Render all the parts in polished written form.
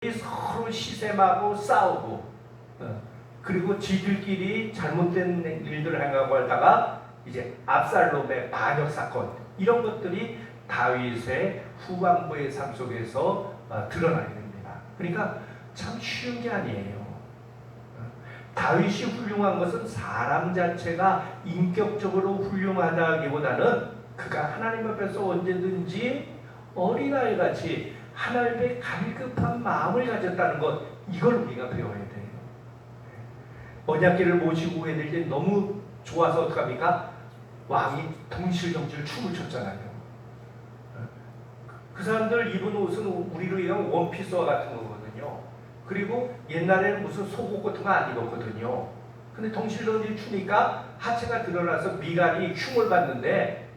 서로 시샘하고 싸우고, 그리고 지들끼리 잘못된 일들을 행하고 하다가 이제 압살롬의 반역 사건, 이런 것들이 다윗의 후반부의 삶 속에서 드러나게 됩니다. 그러니까 참 쉬운 게 아니에요. 다윗이 훌륭한 것은 사람 자체가 인격적으로 훌륭하다기보다는 그가 하나님 앞에서 언제든지 어린아이 같이 하나님의 갈급한 마음을 가졌다는 것, 이걸 우리가 배워야 돼요. 언약궤를 모시고 애들 때 너무 좋아서 어떡합니까? 왕이 동실경실 춤을 췄잖아요. 그 사람들 입은 옷은 우리로 얘기하면 원피스와 같은 거거든요. 그리고 옛날에는 무슨 속옷 같은 거 안 입었거든요. 근데 동실경실 추니까 하체가 드러나서 미간이 흉을 받는데,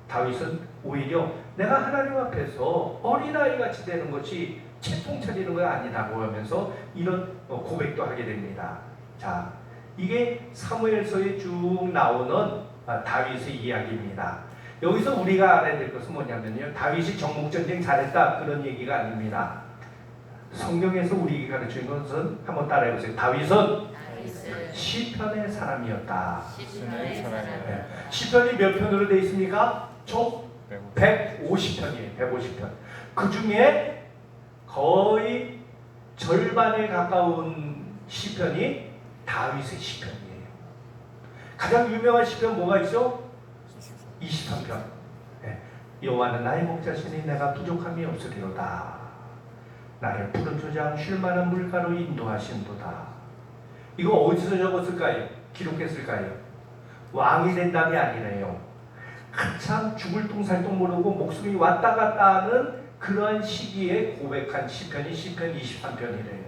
다윗은 오히려 내가 하나님 앞에서 어린아이 같이 되는 것이 채통 차리는 거 아니다고 하면서 이런 고백도 하게 됩니다. 자, 이게 사무엘서에 쭉 나오는 다윗의 이야기입니다. 여기서 우리가 알아야 될 것은 뭐냐면요, 다윗이 정복전쟁 잘했다 그런 얘기가 아닙니다. 성경에서 우리에게 가르치는 것은 한번 따라해보세요. 다윗은 시편의 사람이었다. 시편이 몇 편으로 되어 있습니까? 총 150편이에요. 150편. 그 중에 거의 절반에 가까운 시편이 다윗의 시편이에요. 가장 유명한 시편 뭐가 있죠? 23편. 여호와는 나의 목자시니 내가 부족함이 없으리로다. 나를 푸른 초장 쉴 만한 물가로 인도하신도다. 이거 어디서 적었을까요? 기록했을까요? 왕이 된다는 게 아니래요. 한참 죽을 똥살똥 모르고 목숨이 왔다 갔다 하는 그러한 시기에 고백한 시편이 시편 23편이래요.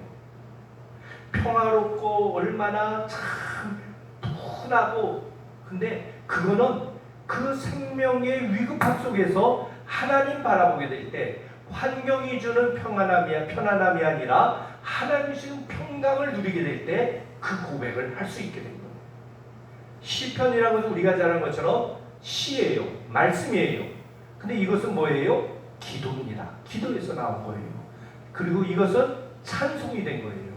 평화롭고 얼마나 참 푸근하고, 근데 그거는 그 생명의 위급함 속에서 하나님 바라보게 될 때 환경이 주는 편안함이 아니라 하나님이 주는 평강을 누리게 될 때 그 고백을 할 수 있게 된 거예요. 시편이라고 해서 우리가 잘 아는 것처럼 시예요. 말씀이에요. 근데 이것은 뭐예요? 기도입니다. 기도에서 나온 거예요. 그리고 이것은 찬송이 된 거예요.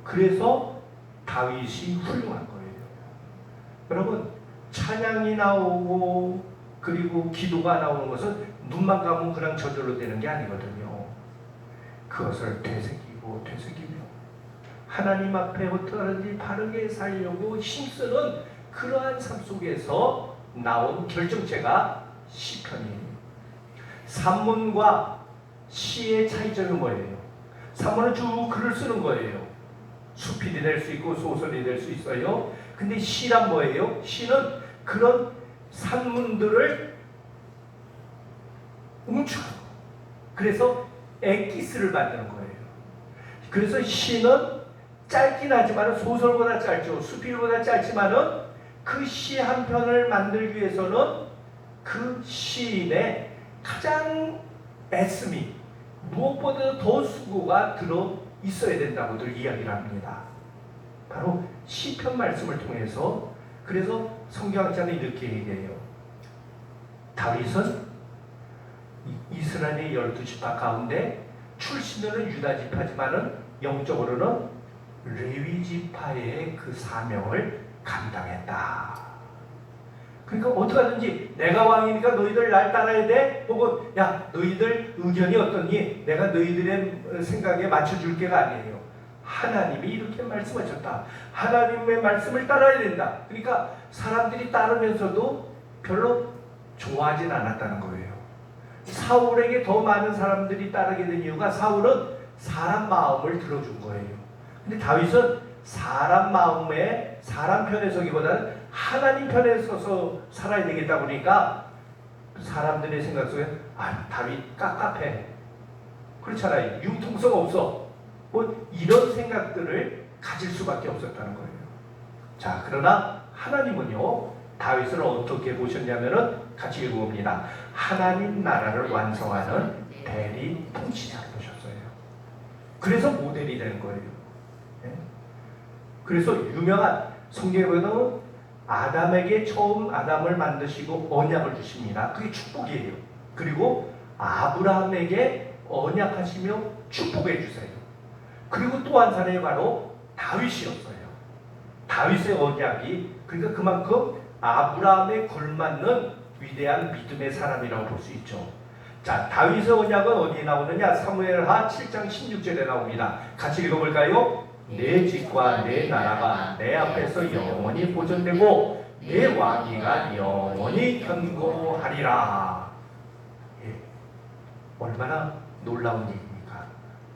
그래서 다윗이 훌륭한 거예요. 여러분, 찬양이 나오고 그리고 기도가 나오는 것은 눈만 감으면 그냥 저절로 되는 게 아니거든요. 그것을 되새기고 하나님 앞에 어떠하든지 바르게 살려고 힘쓰는 그러한 삶 속에서 나온 결정체가 시편이에요. 산문과 시의 차이점이 뭐예요? 산문은 쭉 글을 쓰는 거예요. 수필이 될 수 있고 소설이 될 수 있어요. 근데 시란 뭐예요? 시는 그런 산문들을 뭉쳐요. 그래서 엑기스를 만드는 거예요. 그래서 시는 짧긴 하지만 소설보다 짧죠. 수필보다 짧지만은 그 시 한 편을 만들기 위해서는 그 시인의 가장 애씀이 무엇보다 더 수고가 들어 있어야 된다고들 이야기를 합니다. 바로 시편 말씀을 통해서. 그래서 성경학자는 이렇게 얘기해요. 다윗은 이스라엘의 12지파 가운데 출신으로는 유다지파지만은 영적으로는 레위지파의 그 사명을 감당했다. 그러니까 어떡하든지 내가 왕이니까 너희들 날 따라야 돼? 혹은 야, 너희들 의견이 어떠니? 내가 너희들의 생각에 맞춰줄게가 아니에요. 하나님이 이렇게 말씀하셨다. 하나님의 말씀을 따라야 된다. 그러니까 사람들이 따르면서도 별로 좋아하진 않았다는 거예요. 사울에게 더 많은 사람들이 따르게 된 이유가 사울은 사람 마음을 들어준 거예요. 근데 다윗은 사람 마음에 사람 편에 서기보다는 하나님 편에 서서 살아야 되겠다 보니까 사람들의 생각 속에 다윗 깝깝해, 그렇잖아요, 융통성 없어, 뭐 이런 생각들을 가질 수밖에 없었다는 거예요. 자, 그러나 하나님은요, 다윗을 어떻게 보셨냐면은 같이 읽어봅니다. 하나님 나라를 완성하는 대리 통치자로 보셨어요. 그래서 모델이 되는 거예요. 그래서 유명한 성경에 보면 아담에게 처음 아담을 만드시고 언약을 주십니다. 그게 축복이에요. 그리고 아브라함에게 언약하시며 축복해 주세요. 그리고 또 한 사람이 바로 다윗이었어요. 다윗의 언약이 그러니까 그만큼 아브라함에 걸맞는 위대한 믿음의 사람이라고 볼 수 있죠. 자, 다윗의 언약은 어디에 나오느냐? 사무엘하 7장 16절에 나옵니다. 같이 읽어볼까요? 내 집과 내 나라가 내 앞에서 영원히 보존되고 내 왕위가 영원히 견고하리라. 예, 얼마나 놀라운 얘기입니까?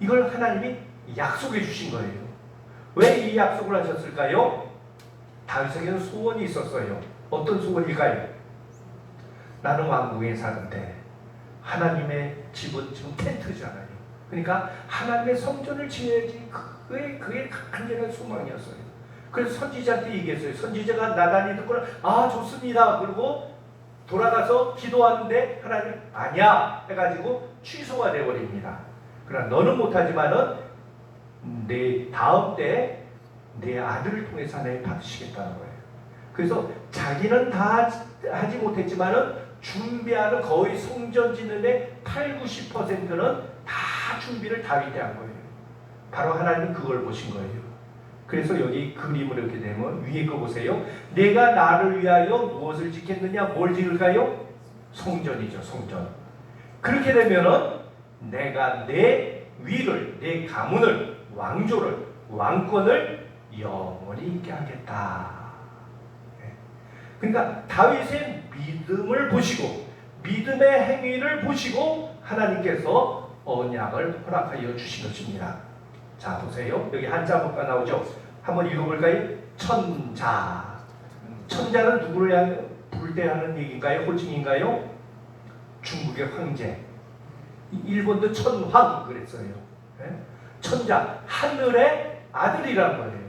이걸 하나님이 약속해 주신 거예요. 왜 이 약속을 하셨을까요? 다윗에게는 소원이 있었어요. 어떤 소원일까요? 나는 왕궁에 사는데 하나님의 집은 지금 텐트잖아요. 그러니까 하나님의 성전을 지어야지. 그게 간절한 소망이었어요. 그래서 선지자한테 얘기했어요. 선지자가 나단이 듣고 좋습니다. 그리고 돌아가서 기도하는데 하나님 아니야 해가지고 취소가 되어버립니다. 그러나 너는 못하지만은 내 다음 때 내 아들을 통해서 하나님 받으시겠다는 거예요. 그래서 자기는 다 하지 못했지만은 준비하는 거의 성전 짓는데 80~90%는 다 준비를 다윗이 한 거예요. 바로 하나님은 그걸 보신 거예요. 그래서 여기 그림을 이렇게 되면 위에 거 보세요. 내가 나를 위하여 무엇을 짓겠느냐? 뭘 지을까요? 성전이죠. 성전. 그렇게 되면은 내가 내 위를, 내 가문을, 왕조를, 왕권을 영원히 있게 하겠다. 그러니까 다윗의 믿음을 보시고 믿음의 행위를 보시고 하나님께서 언약을 허락하여 주신 것입니다. 자, 보세요. 여기 한자문가 나오죠. 한번 읽어볼까요? 천자. 천자는 누구를 부를 때 하는 얘기인가요? 호칭인가요? 중국의 황제. 일본도 천황 그랬어요. 천자, 하늘의 아들이라는 거예요.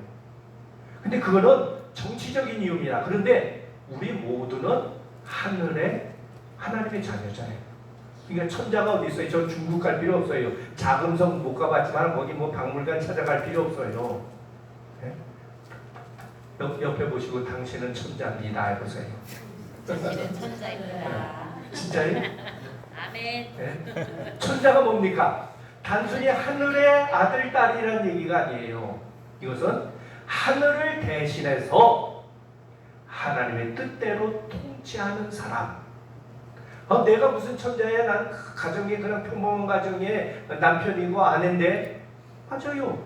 근데 그거는 정치적인 이유입니다. 그런데 우리 모두는 하나님의 자녀잖아요. 그러니까 천자가 어디 있어요? 저 중국 갈 필요 없어요. 자금성 못 가봤지만 거기 뭐 박물관 찾아갈 필요 없어요. 네? 옆에 보시고 당신은 천자입니다 해보세요. 당신은 천자입니다. 진짜요? 아멘. 네? 천자가 뭡니까? 단순히 하늘의 아들, 딸이라는 얘기가 아니에요. 이것은 하늘을 대신해서 하나님의 뜻대로 통치하는 사람. 내가 무슨 천자야? 난 가정이 그냥 평범한 가정에 남편이고 아내인데. 맞아요.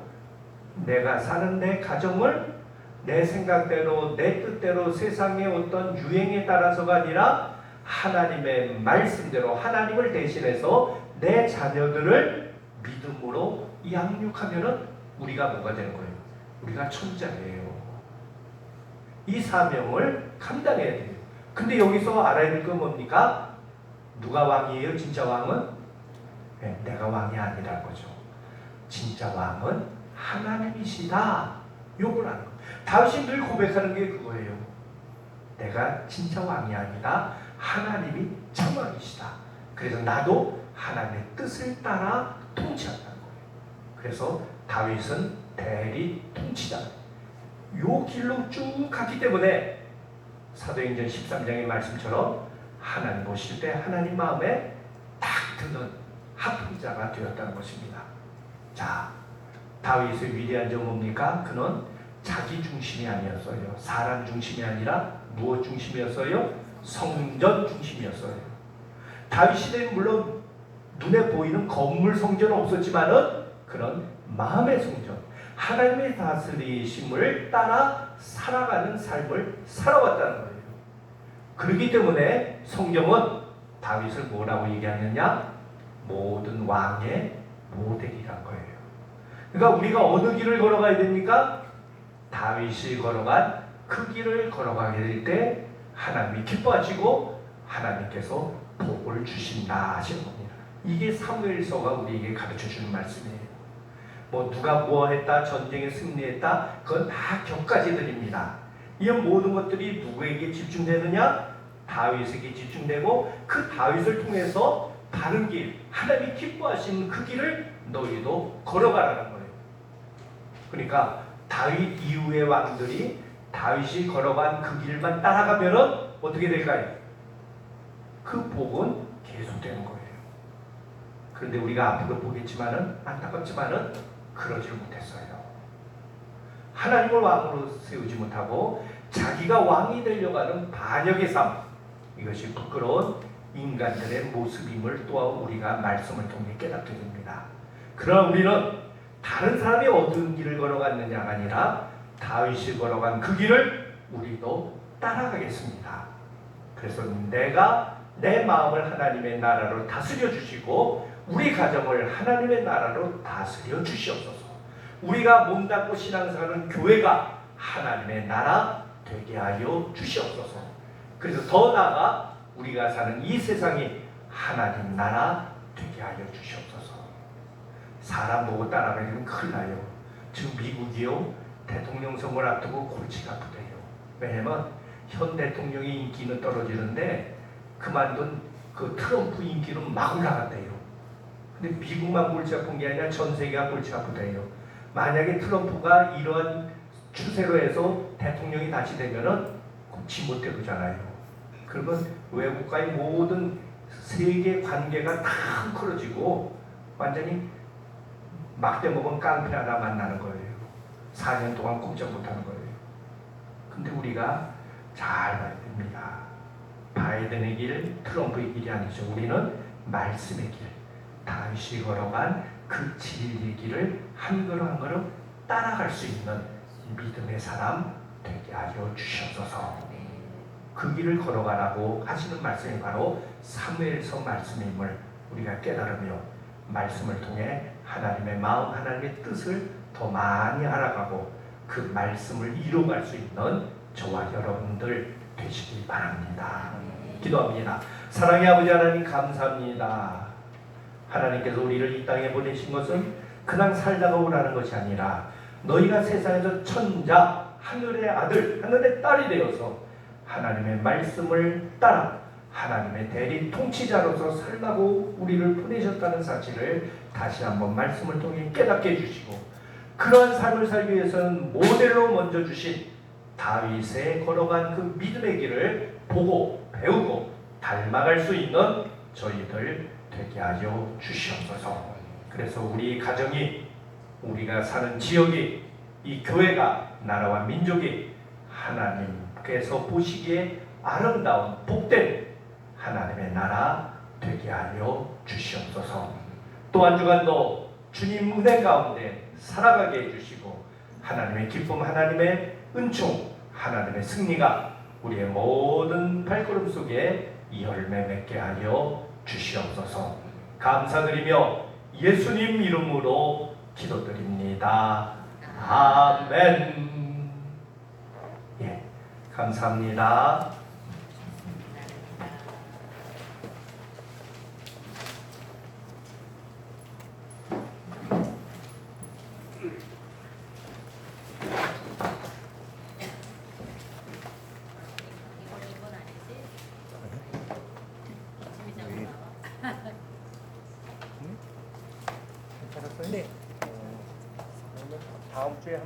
내가 사는 내 가정을 내 생각대로 내 뜻대로 세상의 어떤 유행에 따라서가 아니라 하나님의 말씀대로 하나님을 대신해서 내 자녀들을 믿음으로 양육하면은 우리가 뭐가 되는 거예요? 우리가 천자예요. 이 사명을 감당해야 돼요. 근데 여기서 알아야 될 건 뭡니까? 누가 왕이에요? 진짜 왕은? 네, 내가 왕이 아니라는 거죠. 진짜 왕은 하나님이시다. 요걸 아는 거예요. 다윗이 늘 고백하는 게 그거예요. 내가 진짜 왕이 아니라 하나님이 참 왕이시다. 그래서 나도 하나님의 뜻을 따라 통치한다는 거예요. 그래서 다윗은 대리 통치자. 요 길로 쭉 갔기 때문에 사도행전 13장의 말씀처럼 하나님 보실 때 하나님 마음에 딱 드는 합의자가 되었다는 것입니다. 자, 다윗의 위대한 점 뭡니까? 그는 자기 중심이 아니었어요. 사람 중심이 아니라 무엇 중심이었어요? 성전 중심이었어요. 다윗 시대는 물론 눈에 보이는 건물 성전은 없었지만은 그런 마음의 성전, 하나님의 다스리심을 따라 살아가는 삶을 살아왔다는 거예요. 그렇기 때문에 성경은 다윗을 뭐라고 얘기하느냐? 모든 왕의 모델이란 거예요. 그러니까 우리가 어느 길을 걸어가야 됩니까? 다윗이 걸어간 그 길을 걸어가게 될 때 하나님이 기뻐하시고 하나님께서 복을 주신다 하시는 겁니다. 이게 사무엘서가 우리에게 가르쳐주는 말씀이에요. 뭐 누가 뭐했다, 전쟁에 승리했다, 그건 다 격가지들입니다. 이 모든 것들이 누구에게 집중되느냐? 다윗에게 집중되고 그 다윗을 통해서 바른 길, 하나님이 기뻐하시는 그 길을 너희도 걸어가라는 거예요. 그러니까 다윗 이후의 왕들이 다윗이 걸어간 그 길만 따라가면은 어떻게 될까요? 그 복은 계속되는 거예요. 그런데 우리가 앞으로 보겠지만은 안타깝지만은 그러질 못했어요. 하나님을 왕으로 세우지 못하고 자기가 왕이 되려고 하는 반역의 삶, 이것이 부끄러운 인간들의 모습임을 또한 우리가 말씀을 통해 깨닫게 됩니다. 그러나 우리는 다른 사람이 어떤 길을 걸어갔느냐가 아니라 다윗이 걸어간 그 길을 우리도 따라가겠습니다. 그래서 내가 내 마음을 하나님의 나라로 다스려 주시고 우리 가정을 하나님의 나라로 다스려 주시옵소서. 우리가 몸담고 신앙생활하는 교회가 하나님의 나라 되게 하여 주시옵소서. 그래서 더 나아가 우리가 사는 이 세상이 하나님 나라 되게 하여 주시옵소서. 사람 보고 따라가기는 큰일 나요. 지금 미국이요, 대통령 선거를 앞두고 골치가 아프대요. 왜냐면 현 대통령의 인기는 떨어지는데 그만둔 그 트럼프 인기는 막 올라갔대요. 근데 미국만 골치 아픈 게 아니라 전 세계가 골치 아프대요. 만약에 트럼프가 이런 추세로 해서 대통령이 다시 되면은 지못되잖아요. 그러면 외국과의 모든 세계 관계가 다 헝클어지고 완전히 막대 먹은 깡패 하나 만나는 거예요. 4년 동안 꼼짝 못하는 거예요. 근데 우리가 잘 봐야 됩니다. 바이든의 길, 트럼프의 길이 아니죠. 우리는 말씀의 길, 다윗이 걸어간 그 진리의 길을 한 걸음 한 걸음 따라갈 수 있는 믿음의 사람 되게 하여 주시옵소서. 그 길을 걸어가라고 하시는 말씀이 바로 사무엘서 말씀임을 우리가 깨달으며 말씀을 통해 하나님의 마음, 하나님의 뜻을 더 많이 알아가고 그 말씀을 이루어갈 수 있는 저와 여러분들 되시기 바랍니다. 기도합니다. 사랑의 아버지 하나님 감사합니다. 하나님께서 우리를 이 땅에 보내신 것은 그냥 살다가 오라는 것이 아니라 너희가 세상에서 천자, 하늘의 아들, 하늘의 딸이 되어서 하나님의 말씀을 따라 하나님의 대리 통치자로서 살라고 우리를 보내셨다는 사실을 다시 한번 말씀을 통해 깨닫게 해주시고 그런 삶을 살기 위해서는 모델로 먼저 주신 다윗의 걸어간 그 믿음의 길을 보고 배우고 닮아갈 수 있는 저희들 되게 하여 주시옵소서. 그래서 우리 가정이, 우리가 사는 지역이, 이 교회가, 나라와 민족이 하나님께서 보시기에 아름다운 복된 하나님의 나라 되게 하여 주시옵소서. 또 한 주간도 주님 은혜 가운데 살아가게 해주시고 하나님의 기쁨, 하나님의 은총, 하나님의 승리가 우리의 모든 발걸음 속에 열매 맺게 하여 주시옵소서. 감사드리며 예수님 이름으로 기도드립니다. 아멘. 예, 감사합니다. 이건 아니지? 괜찮았어요? 네. 다음 주에